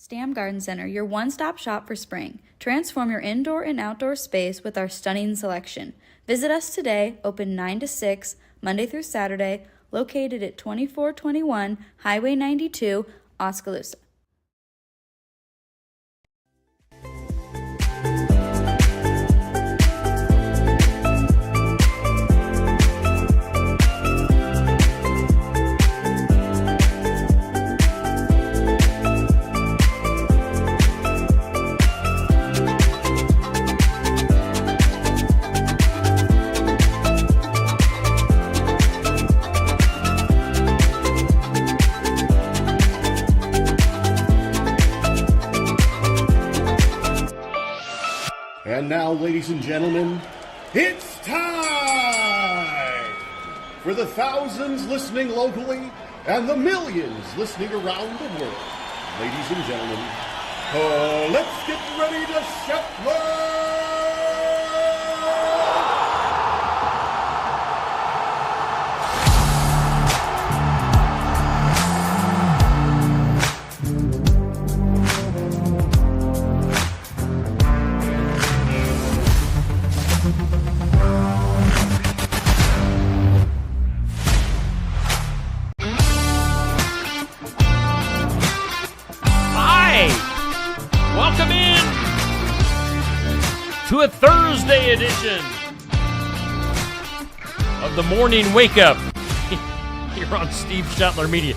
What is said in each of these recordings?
Stam Garden Center, your one-stop shop for spring. Transform your indoor and outdoor space with our stunning selection. Visit us today, open 9 to 6, Monday through Saturday, located at 2421 Highway 92, Oskaloosa. And now, ladies and gentlemen, it's time for the thousands listening locally and the millions listening around the world. Ladies and gentlemen, let's get ready to Shetland! Welcome in to a Thursday edition of the Morning Wake Up here on Steve Shetler Media.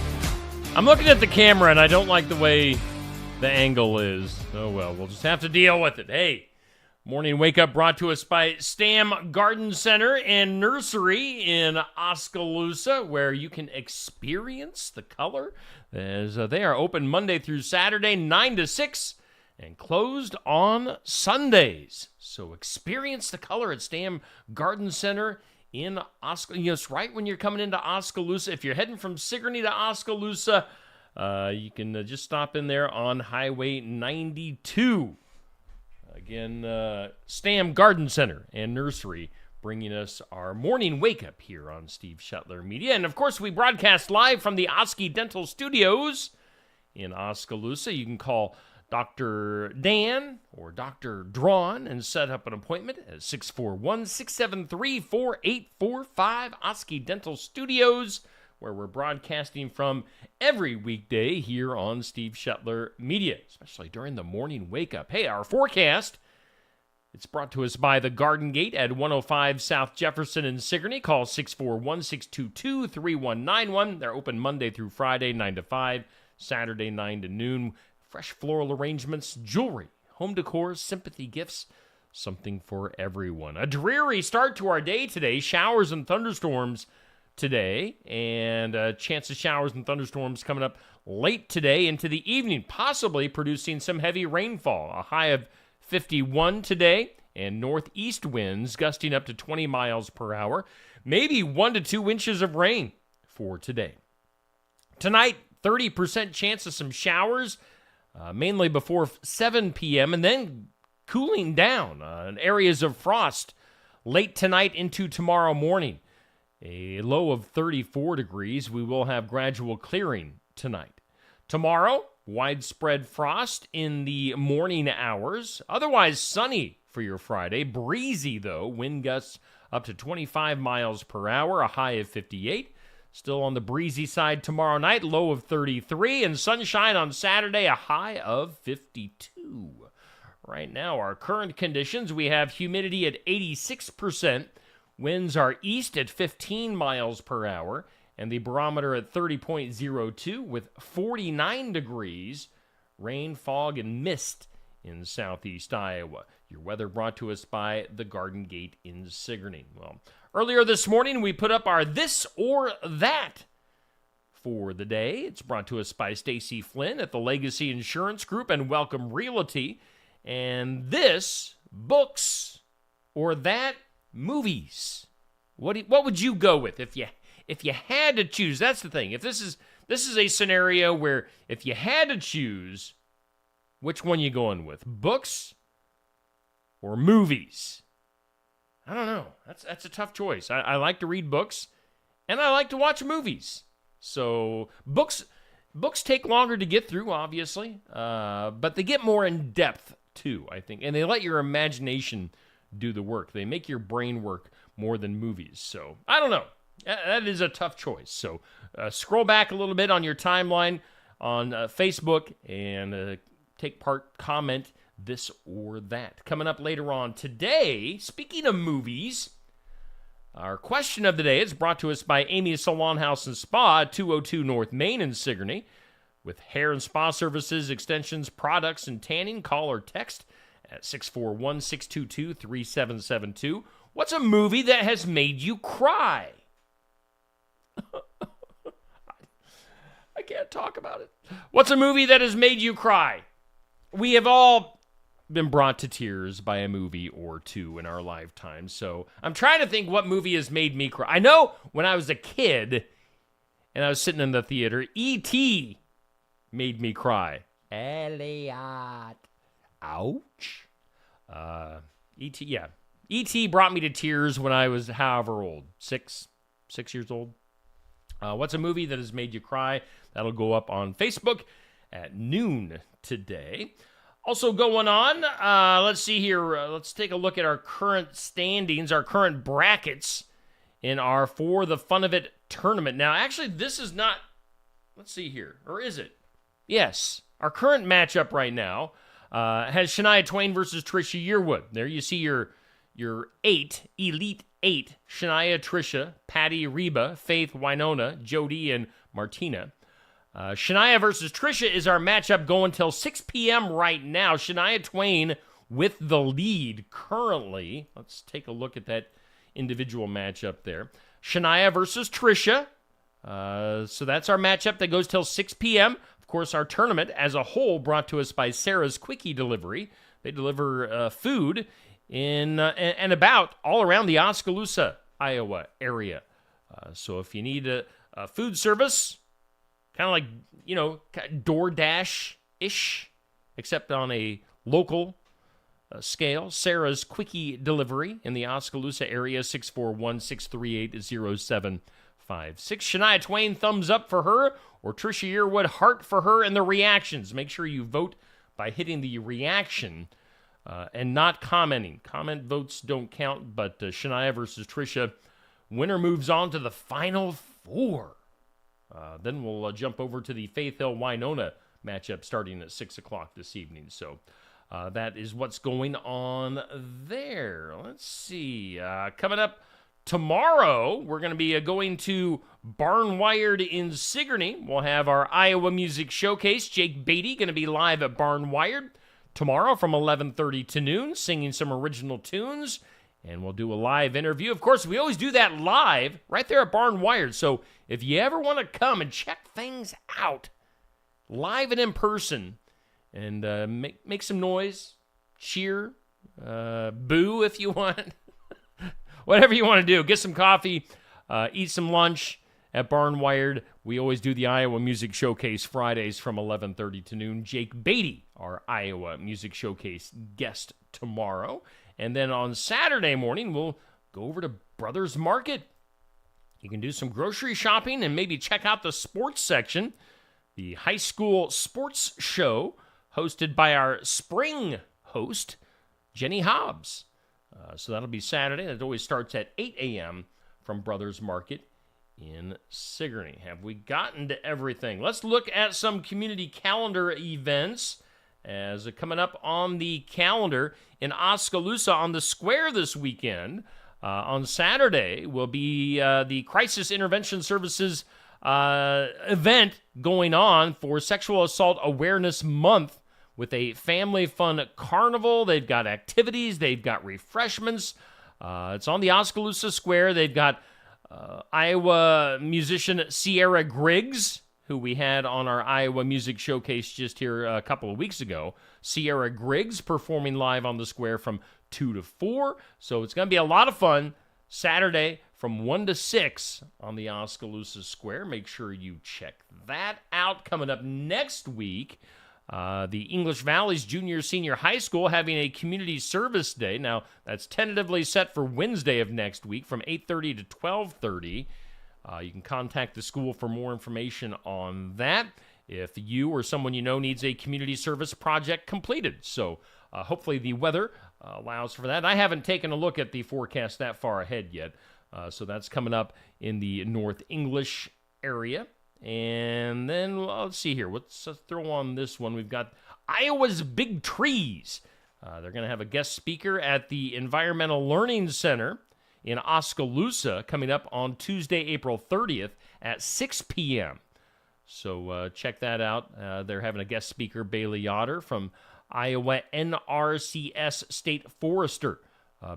I'm looking at the camera and I don't like the way the angle is. Oh well, we'll just have to deal with it. Hey, Morning Wake Up brought to us by Stam Garden Center and Nursery in Oskaloosa, where you can experience the color, as they are open Monday through Saturday, 9 to 6, and closed on Sundays. So experience the color at Stam Garden Center in Oskaloosa. It's right when you're coming into Oskaloosa. If you're heading from Sigourney to Oskaloosa, you can just stop in there on Highway 92. Again, Stam Garden Center and Nursery bringing us our morning wake-up here on Steve Shetler Media. And, of course, we broadcast live from the Oski Dental Studios in Oskaloosa. You can call Dr. Dan or Dr. Drawn and set up an appointment at 641-673-4845, Oski Dental Studios, where we're broadcasting from every weekday here on Steve Shetler Media, especially during the morning wake-up. Hey, our forecast, it's brought to us by the Garden Gate at 105 South Jefferson in Sigourney. Call 641-622-3191. They're open Monday through Friday, 9 to 5, Saturday, 9 to noon. Fresh floral arrangements, jewelry, home decor, sympathy gifts, something for everyone. A dreary start to our day today. Showers and thunderstorms today, and a chance of showers and thunderstorms coming up late today into the evening, possibly producing some heavy rainfall. A high of 51 today, and northeast winds gusting up to 20 miles per hour. Maybe 1 to 2 inches of rain for today. Tonight, 30% chance of some showers, mainly before 7 p.m., and then cooling down areas of frost late tonight into tomorrow morning. A low of 34 degrees. We will have gradual clearing tonight. Tomorrow, widespread frost in the morning hours. Otherwise sunny for your Friday. Breezy, though. Wind gusts up to 25 miles per hour. A high of 58. Still on the breezy side tomorrow night. Low of 33. And sunshine on Saturday. A high of 52. Right now, our current conditions. We have humidity at 86%. Winds are east at 15 miles per hour, and the barometer at 30.02 with 49 degrees, rain, fog, and mist in southeast Iowa. Your weather brought to us by the Garden Gate in Sigourney. Well, earlier this morning, we put up our This or That for the day. It's brought to us by Stacy Flynn at the Legacy Insurance Group and Welcome Realty. And this, books or that, movies. What would you go with if you had to choose? That's the thing. If this is a scenario where if you had to choose, which one you going with? Books or movies? I don't know. That's a tough choice. I like to read books and I like to watch movies. So books, Books take longer to get through, obviously, but they get more in depth too, I think, and they let your imagination do the work. They make your brain work more than movies. So I don't know. That is a tough choice. So scroll back a little bit on your timeline on Facebook and take part, comment this or that. Coming up later on today, speaking of movies, our question of the day is brought to us by Amy's Salon House and Spa, 202 North Main in Sigourney. With hair and spa services, extensions, products, and tanning, call or text at 641-622-3772. What's a movie that has made you cry? I can't talk about it. What's a movie that has made you cry? We have all been brought to tears by a movie or two in our lifetime. So I'm trying to think what movie has made me cry. I know when I was a kid and I was sitting in the theater, E.T. made me cry. Elliot. Ouch. E.T., yeah. E.T. brought me to tears when I was however old. Six years old. What's a movie that has made you cry? That'll go up on Facebook at noon today. Also going on, let's see here. Let's take a look at our current standings, our current brackets in our For the Fun of It tournament. Now, actually, this is not, let's see here, or is it? Yes, our current matchup right now has Shania Twain versus Trisha Yearwood. There you see your Elite 8, Shania, Trisha, Patty, Reba, Faith, Winona, Jody, and Martina. Shania versus Trisha is our matchup going till 6 p.m. right now. Shania Twain with the lead currently. Let's take a look at that individual matchup there. Shania versus Trisha. So that's our matchup that goes till 6 p.m. Of course, our tournament as a whole brought to us by Sarah's Quickie Delivery. They deliver food in and about all around the Oskaloosa, Iowa area. So if you need a food service, kind of like, DoorDash-ish, except on a local scale, Sarah's Quickie Delivery in the Oskaloosa area, 641-638-0756. Shania Twain, thumbs up for her, or Trisha Yearwood, heart for her in the reactions. Make sure you vote by hitting the reaction and not commenting. Comment votes don't count, but Shania versus Trisha, winner moves on to the Final Four. Then we'll jump over to the Faith Hill Winona matchup starting at 6 o'clock this evening. So that is what's going on there. Let's see. Coming up tomorrow, we're going to be going to Barnwired in Sigourney. We'll have our Iowa Music Showcase. Jake Beatty going to be live at Barnwired tomorrow from 11:30 to noon, singing some original tunes. And we'll do a live interview. Of course, we always do that live right there at Barnwired. So if you ever want to come and check things out live and in person and make some noise, cheer, boo if you want, whatever you want to do, get some coffee, eat some lunch at Barnwired. We always do the Iowa Music Showcase Fridays from 11:30 to noon. Jake Beatty, our Iowa Music Showcase guest tomorrow. And then on Saturday morning, we'll go over to Brothers Market. You can do some grocery shopping and maybe check out the sports section. The high school sports show hosted by our spring host, Jenny Hobbs. So that'll be Saturday. It always starts at 8 a.m. from Brothers Market in Sigourney. Have we gotten to everything? Let's look at some community calendar events as coming up on the calendar in Oskaloosa on the Square this weekend. On Saturday will be the Crisis Intervention Services event going on for Sexual Assault Awareness Month with a family fun carnival. They've got activities. They've got refreshments. It's on the Oskaloosa Square. They've got Iowa musician Sierra Griggs, who we had on our Iowa Music Showcase just here a couple of weeks ago. Sierra Griggs performing live on the Square from 2 to 4. So it's going to be a lot of fun Saturday from 1 to 6 on the Oskaloosa Square. Make sure you check that out. Coming up next week, the English Valleys Junior Senior High School having a community service day. Now, that's tentatively set for Wednesday of next week from 8:30 to 12:30. You can contact the school for more information on that. if you or someone you know needs a community service project completed. So hopefully the weather allows for that. I haven't taken a look at the forecast that far ahead yet. So that's coming up in the North English area. And then, well, let's see here. Let's throw on this one. We've got Iowa's Big Trees. They're going to have a guest speaker at the Environmental Learning Center in Oskaloosa coming up on Tuesday, April 30th at 6 p.m. So check that out. They're having a guest speaker, Bailey Yoder from Iowa NRCS State Forester.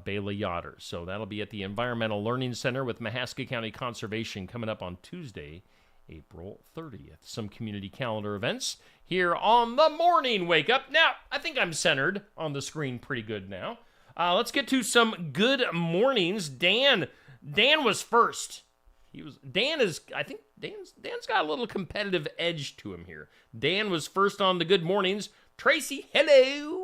Bailey Yoder. So that'll be at the Environmental Learning Center with Mahaska County Conservation coming up on Tuesday, April 30th. Some community calendar events here on the Morning Wake Up. Now, I think I'm centered on the screen pretty good now. Let's get to some good mornings. Dan was first. Dan's got a little competitive edge to him here. Dan was first on the good mornings. Tracy, hello.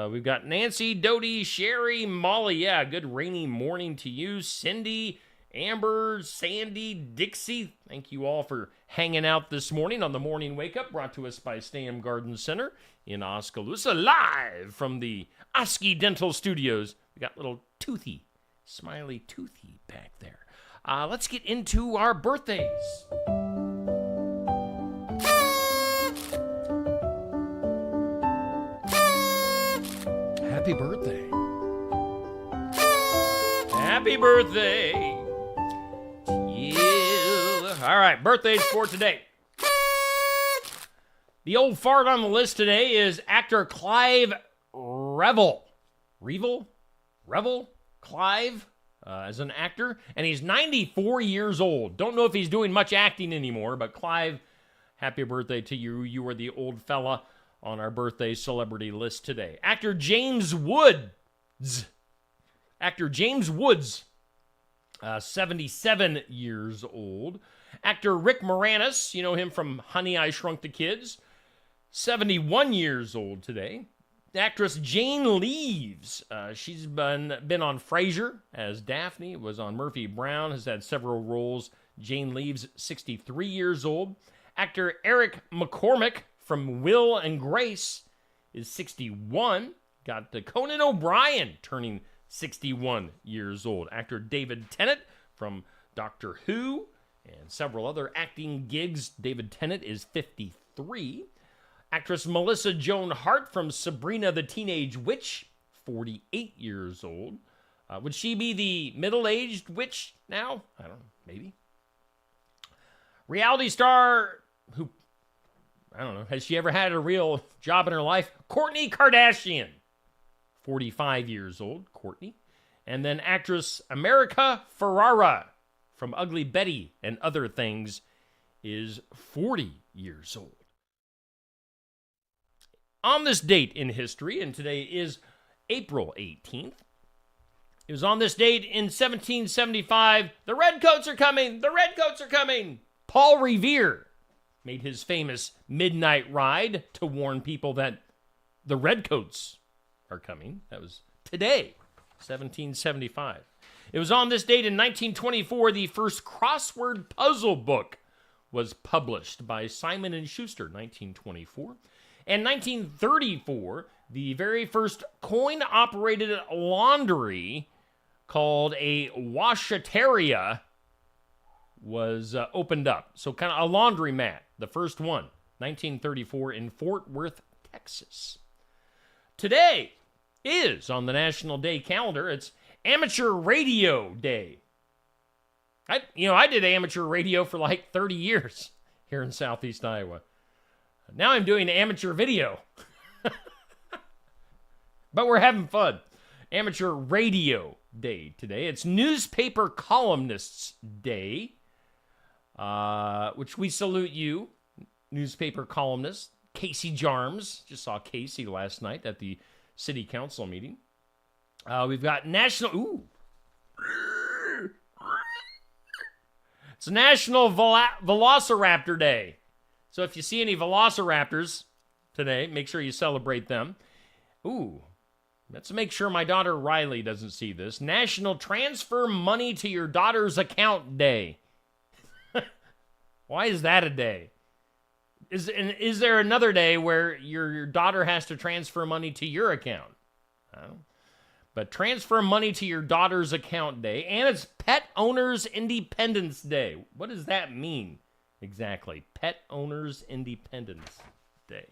We've got Nancy, Dodie, Sherry, Molly. Yeah, good rainy morning to you. Cindy, Amber, Sandy, Dixie. Thank you all for hanging out this morning on the Morning Wake Up, brought to us by Stayham Garden Center in Oskaloosa, live from the Oski Dental Studios. We got little Toothy, smiley Toothy back there. Let's get into our birthdays. Happy birthday. Happy birthday. Yeah. All right, birthdays for today. The old fart on the list today is actor Clive Revill. Clive, as an actor. And he's 94 years old. Don't know if he's doing much acting anymore, but Clive, happy birthday to you. You were the old fella on our birthday celebrity list today. Actor James Woods. 77 years old. Actor Rick Moranis, you know him from Honey, I Shrunk the Kids, 71 years old today. Actress Jane Leeves, she's been on Frasier as Daphne, was on Murphy Brown, has had several roles. Jane Leeves, 63 years old. Actor Eric McCormick from Will and Grace is 61. Got Conan O'Brien turning 61 years old. Actor David Tennant from Doctor Who and several other acting gigs. David Tennant is 53. Actress Melissa Joan Hart from Sabrina the Teenage Witch, 48 years old. Would she be the middle-aged witch now? I don't know, maybe. Reality star who, I don't know, has she ever had a real job in her life? Kourtney Kardashian, 45 years old, Kourtney. And then actress America Ferrara from Ugly Betty and Other Things is 40 years old. On this date in history, and today is April 18th, it was on this date in 1775, the Redcoats are coming, the Redcoats are coming. Paul Revere made his famous midnight ride to warn people that the Redcoats are coming. That was today, 1775. It was on this date in 1924 the first crossword puzzle book was published by Simon & Schuster, 1924. And 1934, the very first coin-operated laundry called a washateria was opened up. So kind of a laundromat, the first one, 1934 in Fort Worth, Texas. Today is, on the National Day calendar, it's Amateur Radio Day. I did amateur radio for like 30 years here in Southeast Iowa. Now I'm doing amateur video. But we're having fun. Amateur Radio Day today. It's Newspaper Columnists Day, which we salute you, newspaper columnist. Casey Jarms. Just saw Casey last night at the city council meeting. We've got National... It's National Velociraptor Day. So if you see any velociraptors today, make sure you celebrate them. Ooh, let's make sure my daughter Riley doesn't see this. National Transfer Money to Your Daughter's Account Day. Why is that a day? Is there another day where your daughter has to transfer money to your account? I don't know. But transfer money to your daughter's account day, and it's Pet Owners Independence Day. What does that mean exactly? Pet Owners Independence Day.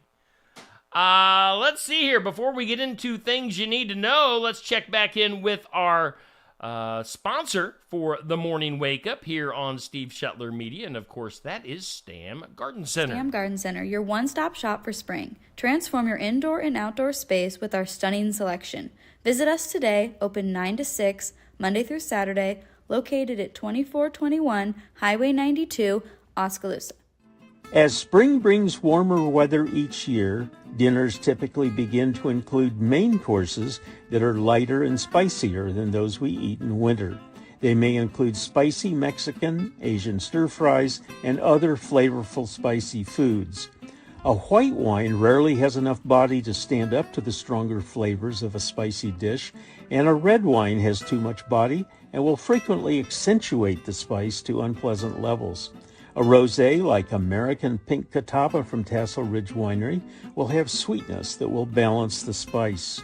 Let's see here. Before we get into things you need to know, let's check back in with our sponsor for the morning wake up here on Steve Shetler Media. And of course, that is Stam Garden Center. Stam Garden Center, your one-stop shop for spring. Transform your indoor and outdoor space with our stunning selection. Visit us today, open 9 to 6, Monday through Saturday, located at 2421 Highway 92, Oskaloosa. As spring brings warmer weather each year, dinners typically begin to include main courses that are lighter and spicier than those we eat in winter. They may include spicy Mexican, Asian stir-fries, and other flavorful spicy foods. A white wine rarely has enough body to stand up to the stronger flavors of a spicy dish, and a red wine has too much body and will frequently accentuate the spice to unpleasant levels. A rosé like American Pink Catawba from Tassel Ridge Winery will have sweetness that will balance the spice.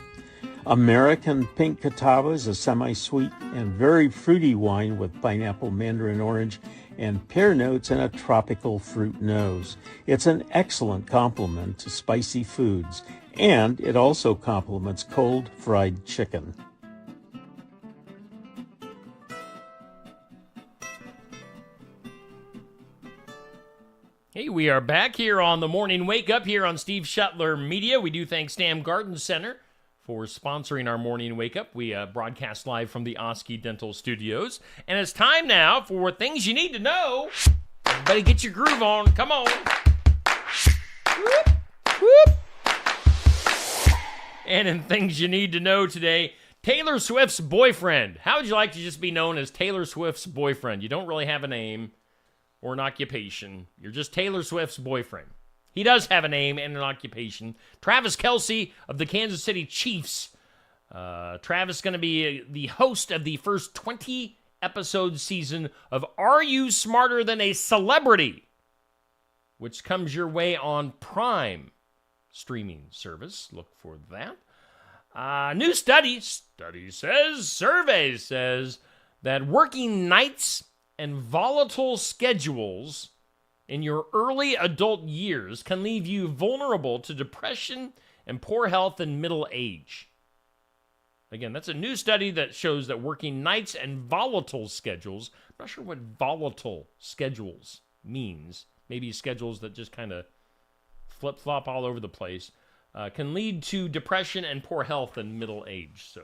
American Pink Catawba is a semi-sweet and very fruity wine with pineapple, mandarin orange, and pear notes and a tropical fruit nose. It's an excellent complement to spicy foods, and it also complements cold fried chicken. Hey, we are back here on the Morning Wake Up here on Steve Shetler Media. We do thank Stam Garden Center for sponsoring our Morning Wake Up. We broadcast live from the Oski Dental Studios. And it's time now for things you need to know. Everybody get your groove on. Come on. Whoop, whoop. And in things you need to know today, Taylor Swift's boyfriend. How would you like to just be known as Taylor Swift's boyfriend? You don't really have a name or an occupation. You're just Taylor Swift's boyfriend. He does have a name and an occupation. Travis Kelce of the Kansas City Chiefs. Travis is going to be the host of the first 20-episode season of Are You Smarter Than a Celebrity?, which comes your way on Prime streaming service. Look for that. New survey says that working nights and volatile schedules in your early adult years can leave you vulnerable to depression and poor health in middle age. Again, that's a new study that shows that working nights and volatile schedules, I'm not sure what volatile schedules means, maybe schedules that just kind of flip-flop all over the place, can lead to depression and poor health in middle age. So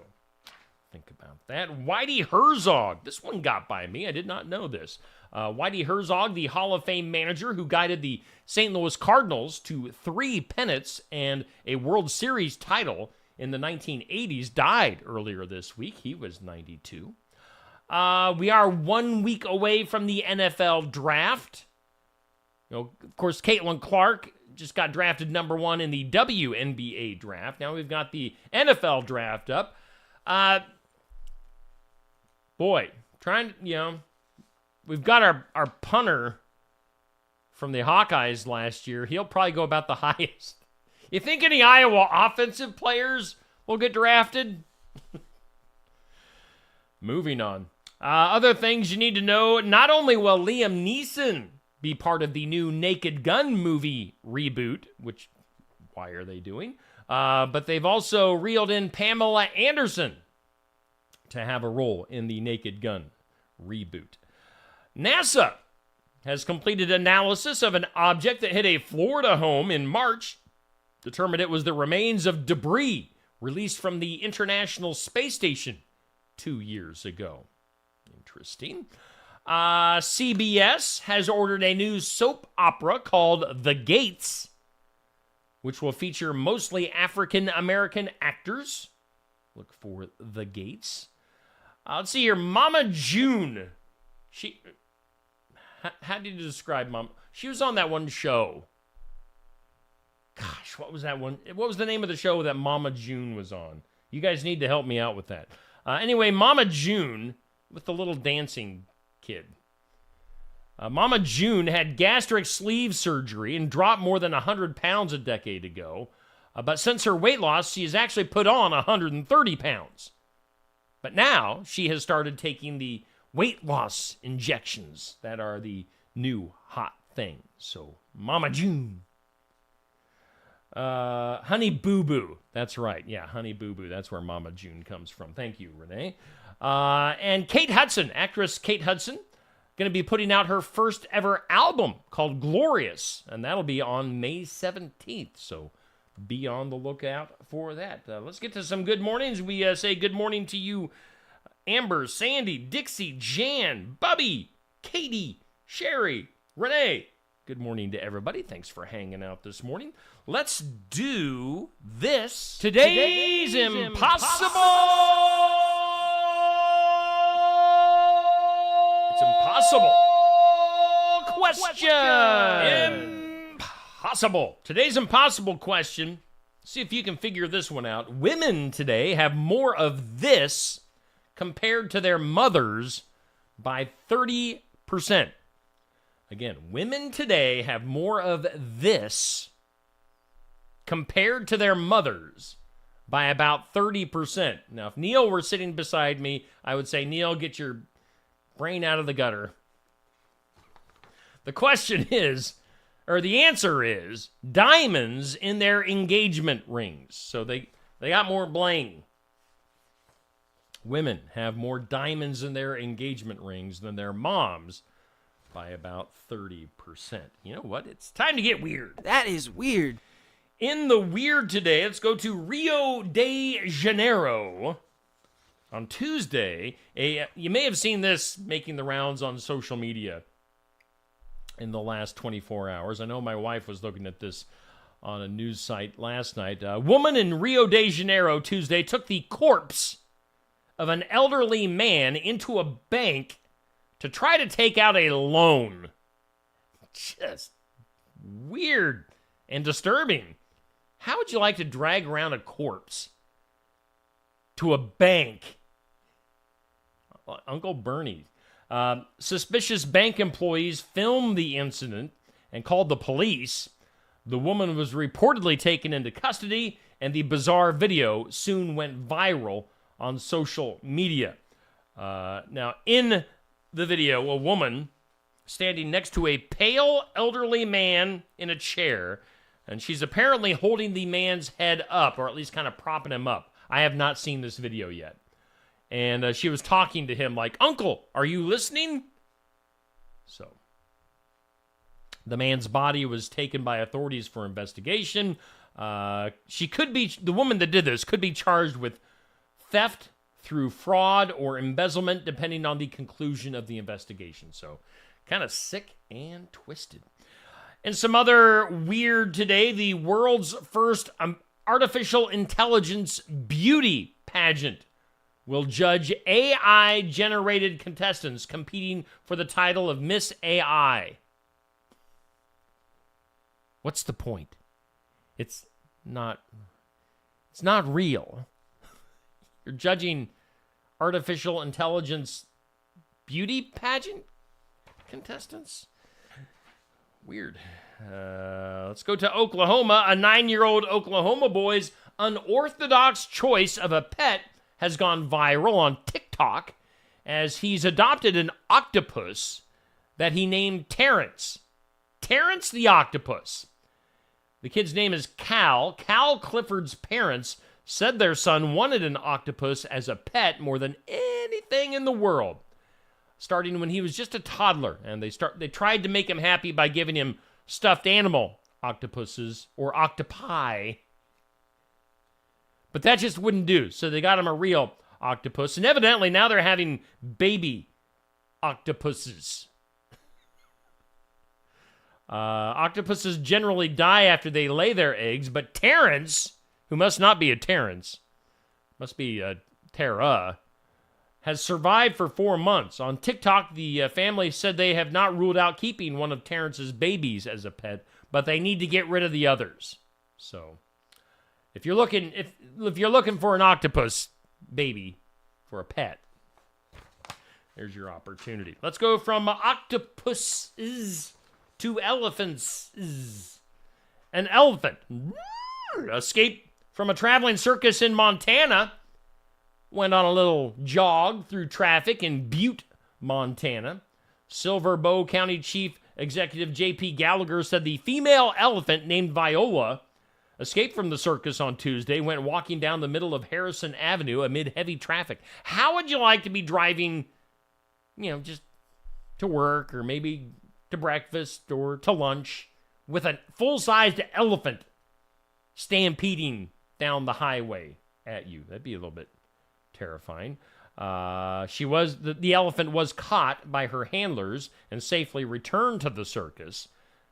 think about that. Whitey Herzog. This one got by me. I did not know this. Whitey Herzog, the Hall of Fame manager who guided the St. Louis Cardinals to 3 pennants and a World Series title in the 1980s, died earlier this week. He was 92. We are 1 week away from the NFL draft. Of course, Caitlin Clark just got drafted number 1 in the WNBA draft. Now we've got the NFL draft up. We've got our punter from the Hawkeyes last year. He'll probably go about the highest. You think any Iowa offensive players will get drafted? Moving on. Other things you need to know. Not only will Liam Neeson be part of the new Naked Gun movie reboot, which, why are they doing? But they've also reeled in Pamela Anderson to have a role in the Naked Gun reboot. NASA has completed analysis of an object that hit a Florida home in March, determined it was the remains of debris released from the International Space Station 2 years ago. Interesting. CBS has ordered a new soap opera called The Gates, which will feature mostly African-American actors. Look for The Gates. Let's see here. Mama June. How did you describe Mama? She was on that one show. Gosh, what was that one? What was the name of the show that Mama June was on? You guys need to help me out with that. Anyway, Mama June with the little dancing kid. Mama June had gastric sleeve surgery and dropped more than 100 pounds a decade ago. But since her weight loss, she has actually put on 130 pounds. But now she has started taking the weight loss injections that are the new hot thing. So, Mama June. Honey Boo Boo. That's right. Yeah, Honey Boo Boo. That's where Mama June comes from. Thank you, Renee. And Kate Hudson, actress Kate Hudson, going to be putting out her first ever album called Glorious. And that'll be on May 17th. So, be on the lookout for that. Let's get to some good mornings. We say good morning to you, Amber, Sandy, Dixie, Jan, Bubby, Katie, Sherry, Renee. Good morning to everybody. Thanks for hanging out this morning. Let's do this. Today's Impossible. It's impossible question. Impossible. Today's impossible question. See if you can figure this one out. Women today have more of this compared to their mothers by 30%. Again, women today have more of this compared to their mothers by about 30%. Now, if Neil were sitting beside me, I would say, Neil, get your brain out of the gutter. The question is, or the answer is, diamonds in their engagement rings. So they got more bling. Women have more diamonds in their engagement rings than their moms by about 30%. You know what? It's time to get weird. That is weird. In the weird today, let's go to Rio de Janeiro. On Tuesday, you may have seen this making the rounds on social media in the last 24 hours. I know my wife was looking at this on a news site last night. A woman in Rio de Janeiro Tuesday took the corpse of an elderly man into a bank to try to take out a loan. Just weird and disturbing. How would you like to drag around a corpse to a bank? Uncle Bernie. Suspicious bank employees filmed the incident and called the police. The woman was reportedly taken into custody, and the bizarre video soon went viral on social media. Now, in the video, a woman standing next to a pale elderly man in a chair, and she's apparently holding the man's head up, or at least kind of propping him up. I have not seen this video yet. And she was talking to him like, "Uncle, are you listening?" So, the man's body was taken by authorities for investigation. The woman that did this could be charged with theft through fraud or embezzlement, depending on the conclusion of the investigation. So, kind of sick and twisted. And some other weird today, the world's first artificial intelligence beauty pageant will judge AI-generated contestants competing for the title of Miss AI. What's the point? It's not real. You're judging artificial intelligence beauty pageant contestants? Weird. Let's go to Oklahoma. A 9-year-old Oklahoma boy's unorthodox choice of a pet has gone viral on TikTok as he's adopted an octopus that he named Terrence. Terrence the octopus. The kid's name is Cal. Cal Clifford's parents said their son wanted an octopus as a pet more than anything in the world, starting when he was just a toddler. And they tried to make him happy by giving him stuffed animal octopuses or octopi. But that just wouldn't do. So they got him a real octopus. And evidently now they're having baby octopuses. Octopuses generally die after they lay their eggs, but Terrence, who must not be a Terrence, must be a Terra, has survived for 4 months. On TikTok, the family said they have not ruled out keeping one of Terrence's babies as a pet, but they need to get rid of the others. So, if you're looking for an octopus baby for a pet, There's your opportunity. Let's go from octopuses to elephants. An elephant escaped from a traveling circus in Montana, went on a little jog through traffic in Butte, Montana. Silver Bow County Chief Executive J.P. Gallagher said the female elephant named Viola escaped from the circus on Tuesday, went walking down the middle of Harrison Avenue amid heavy traffic. How would you like to be driving, just to work or maybe to breakfast or to lunch with a full-sized elephant stampeding down the highway at you? That'd be a little bit terrifying. The elephant was caught by her handlers and safely returned to the circus.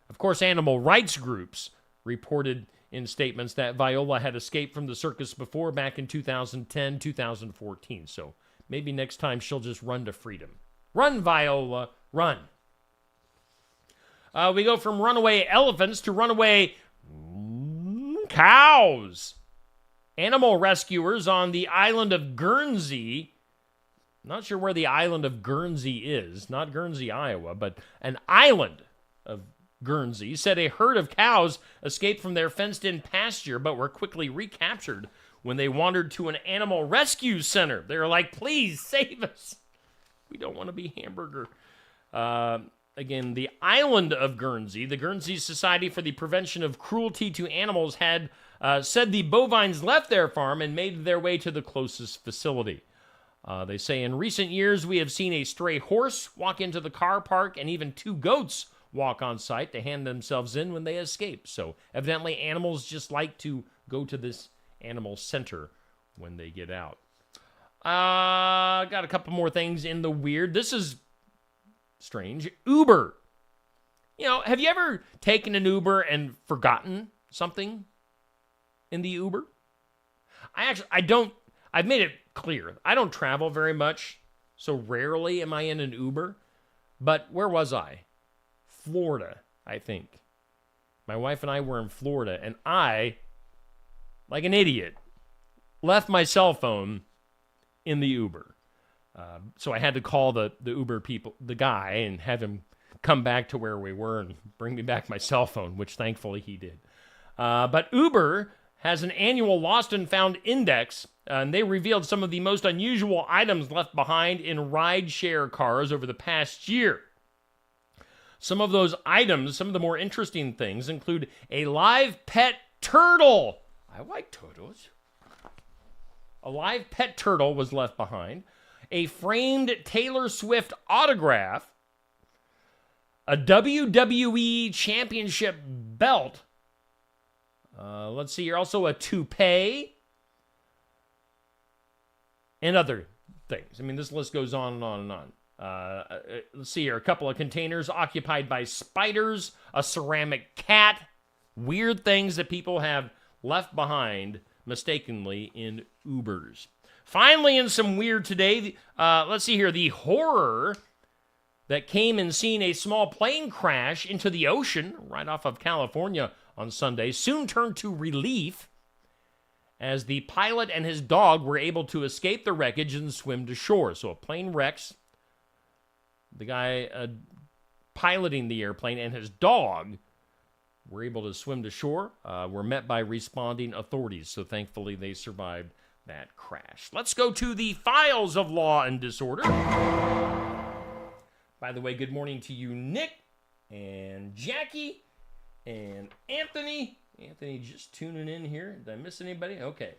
Of course, animal rights groups reported in statements that Viola had escaped from the circus before, back in 2010, 2014. So maybe next time she'll just run to freedom. Run, Viola, run. We go from runaway elephants to runaway cows. Animal rescuers on the island of Guernsey, not sure where the island of Guernsey is, not Guernsey, Iowa, but an island of Guernsey, said a herd of cows escaped from their fenced-in pasture but were quickly recaptured when they wandered to an animal rescue center. They were like, please save us. We don't want to be hamburger. Again, the island of Guernsey, the Guernsey Society for the Prevention of Cruelty to Animals had said the bovines left their farm and made their way to the closest facility. They say, in recent years, we have seen a stray horse walk into the car park and even 2 goats walk on site to hand themselves in when they escape. So evidently animals just like to go to this animal center when they get out. Got a couple more things in the weird. This is strange. Uber. Have you ever taken an Uber and forgotten something in the Uber? I've made it clear. I don't travel very much, so rarely am I in an Uber. But where was I? Florida, I think. My wife and I were in Florida, and I, like an idiot, left my cell phone in the Uber. So I had to call the Uber people, the guy, and have him come back to where we were and bring me back my cell phone, which thankfully he did. But Uber has an annual lost and found index, and they revealed some of the most unusual items left behind in ride-share cars over the past year. Some of those items, some of the more interesting things, include a live pet turtle. I like turtles. A live pet turtle was left behind. A framed Taylor Swift autograph. A WWE Championship belt. Let's see here. Also a toupee. And other things. I mean, this list goes on and on and on. Let's see here. A couple of containers occupied by spiders. A ceramic cat. Weird things that people have left behind mistakenly in Ubers. Finally, in some weird today, let's see here. The horror that came in seeing a small plane crash into the ocean right off of California on Sunday soon turned to relief as the pilot and his dog were able to escape the wreckage and swim to shore. So a plane wrecks. The guy piloting the airplane and his dog were able to swim to shore, were met by responding authorities. So thankfully they survived that crash. Let's go to the files of Law and Disorder. By the way, good morning to you, Nick and Jackie and Anthony. Anthony just tuning in here. Did I miss anybody? Okay.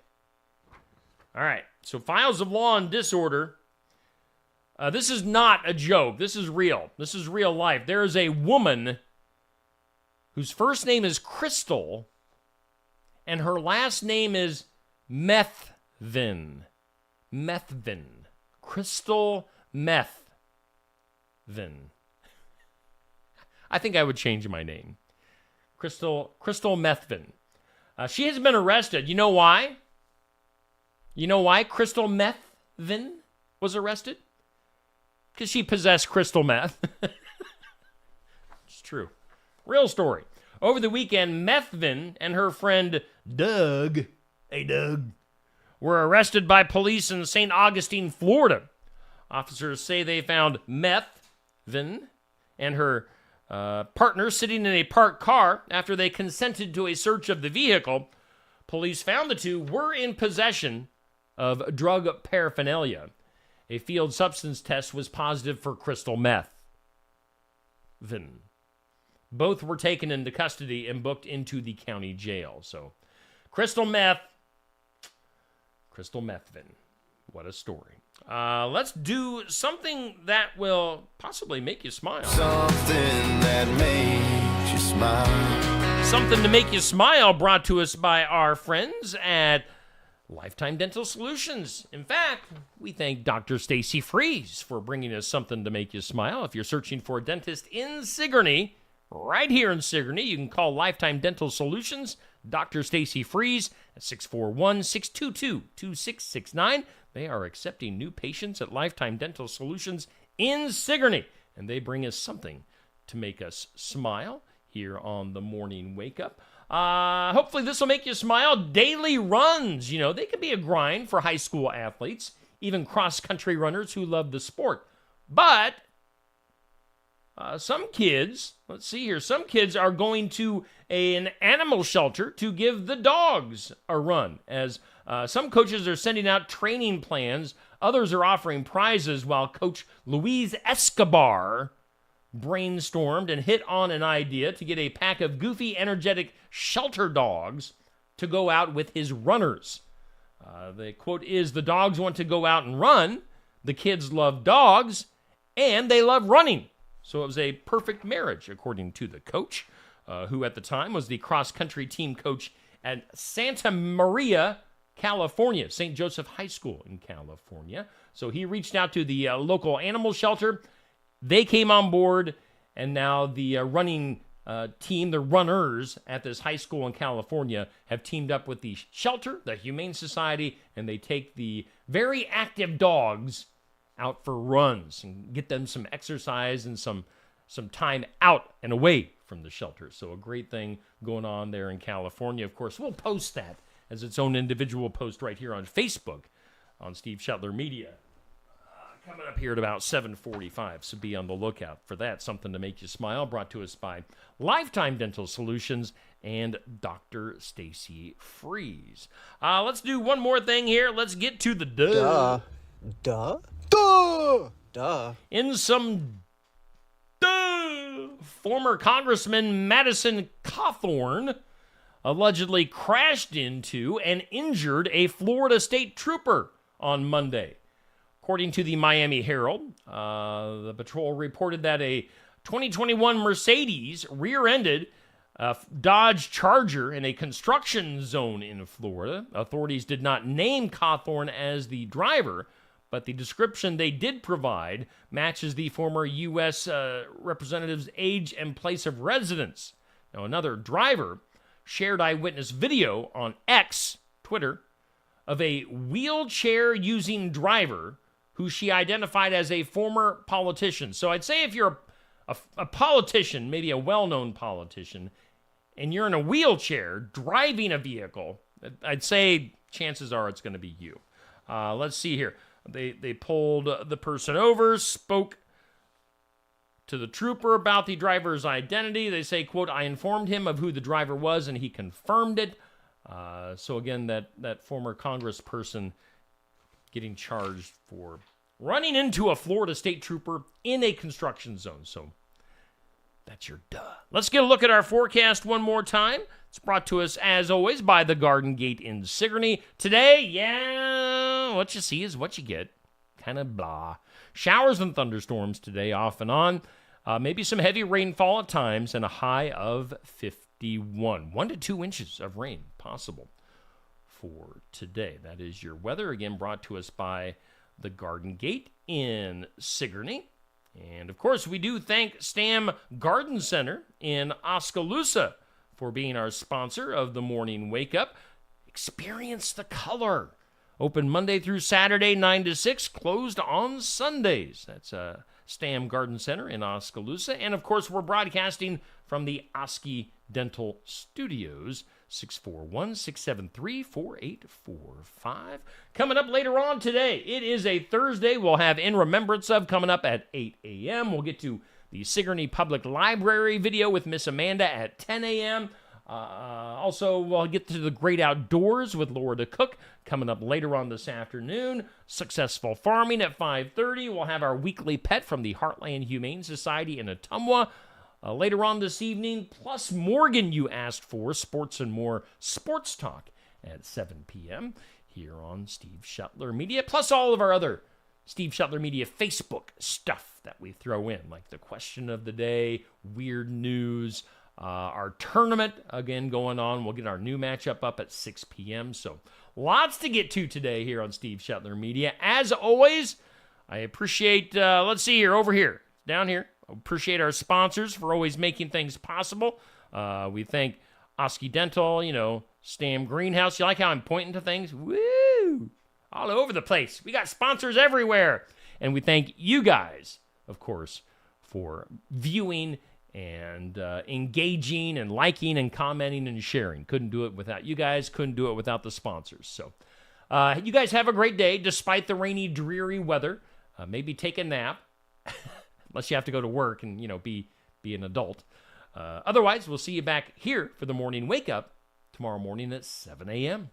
All right. So files of Law and Disorder. This is not a joke. This is real. This is real life. There is a woman whose first name is Crystal, and her last name is Methvin. Methvin. Crystal Methvin. I think I would change my name. Crystal Methvin. She has been arrested. You know why? You know why Crystal Methvin was arrested? Because she possessed crystal meth. It's true. Real story. Over the weekend, Methvin and her friend Doug, hey Doug, were arrested by police in St. Augustine, Florida. Officers say they found Vin and her partner sitting in a parked car after they consented to a search of the vehicle. Police found the two were in possession of drug paraphernalia. A field substance test was positive for crystal meth. Both were taken into custody and booked into the county jail. So, crystal meth. What a story. Let's do something that will possibly make you smile. Something that makes you smile. Something to make you smile, brought to us by our friends at Lifetime Dental Solutions. In fact, we thank Dr. Stacy Freeze for bringing us something to make you smile. If you're searching for a dentist in Sigourney, right here in Sigourney, you can call Lifetime Dental Solutions, Dr. Stacy Freeze, at 641-622-2669. They are accepting new patients at Lifetime Dental Solutions in Sigourney, and they bring us something to make us smile here on the Morning Wake Up. Hopefully this will make you smile. Daily runs, they can be a grind for high school athletes, even cross-country runners who love the sport. But some kids are going to an animal shelter to give the dogs a run, as some coaches are sending out training plans. Others are offering prizes, while Coach Luis Escobar brainstormed and hit on an idea to get a pack of goofy, energetic shelter dogs to go out with his runners. The quote is, "The dogs want to go out and run, the kids love dogs, and they love running." So it was a perfect marriage, according to the coach, who at the time was the cross-country team coach at Santa Maria, California, St. Joseph High School in California. So he reached out to the local animal shelter. They came on board, and now the running team, the runners at this high school in California, have teamed up with the shelter, the Humane Society, and they take the very active dogs out for runs and get them some exercise and some time out and away from the shelter. So a great thing going on there in California. Of course, we'll post that as its own individual post right here on Facebook on Steve Shetler Media. Coming up here at about 7:45, so be on the lookout for that. Something to make you smile, brought to us by Lifetime Dental Solutions and Dr. Stacy Freeze. Let's do one more thing here. Let's get to the duh. Duh. In some duh, former Congressman Madison Cawthorn allegedly crashed into and injured a Florida state trooper on Monday. According to the Miami Herald, the patrol reported that a 2021 Mercedes rear-ended a Dodge Charger in a construction zone in Florida. Authorities did not name Cawthorn as the driver, but the description they did provide matches the former U.S. representative's age and place of residence. Now, another driver shared eyewitness video on X, Twitter, of a wheelchair-using driver who she identified as a former politician. So I'd say if you're a politician, maybe a well-known politician, and you're in a wheelchair driving a vehicle, I'd say chances are it's going to be you. Let's see here. They pulled the person over, spoke to the trooper about the driver's identity. They say, quote, "I informed him of who the driver was, and he confirmed it." So again, that former congressperson getting charged for running into a Florida state trooper in a construction zone. So that's your duh. Let's get a look at our forecast one more time. It's brought to us, as always, by the Garden Gate in Sigourney. Today, what you see is what you get. Kind of blah. Showers and thunderstorms today, off and on. Maybe some heavy rainfall at times, and a high of 51. 1 to 2 inches of rain possible for today. That is your weather, again brought to us by the Garden Gate in Sigourney. And of course, we do thank Stam Garden Center in Oskaloosa for being our sponsor of the Morning Wake Up. Experience the color. Open Monday through Saturday, 9 to 6, closed on Sundays. That's Stam Garden Center in Oskaloosa. And of course, we're broadcasting from the Oski Dental Studios. 641-673-4845. Coming up later on today, it is a Thursday. We'll have In Remembrance Of coming up at 8 a.m. We'll get to the Sigourney Public Library video with Miss Amanda at 10 a.m. Also, we'll get to the Great Outdoors with Laura DeCook coming up later on this afternoon. Successful Farming at 5:30. We'll have our weekly pet from the Heartland Humane Society in Ottumwa later on this evening. Plus, Morgan, you asked for Sports and More Sports Talk at 7 p.m. here on Steve Shuttler Media. Plus, all of our other Steve Shuttler Media Facebook stuff that we throw in, like the question of the day, weird news, our tournament, again, going on. We'll get our new matchup up at 6 p.m. So lots to get to today here on Steve Shuttler Media. As always, I appreciate, let's see here, over here, down here. I appreciate our sponsors for always making things possible. We thank Oski Dental, Stam Greenhouse. You like how I'm pointing to things? Woo! All over the place. We got sponsors everywhere. And we thank you guys, of course, for viewing and engaging and liking and commenting and sharing. Couldn't do it without you guys. Couldn't do it without the sponsors. So you guys have a great day despite the rainy, dreary weather. Maybe take a nap, unless you have to go to work and, be an adult. Otherwise, we'll see you back here for the morning wake up tomorrow morning at 7 a.m.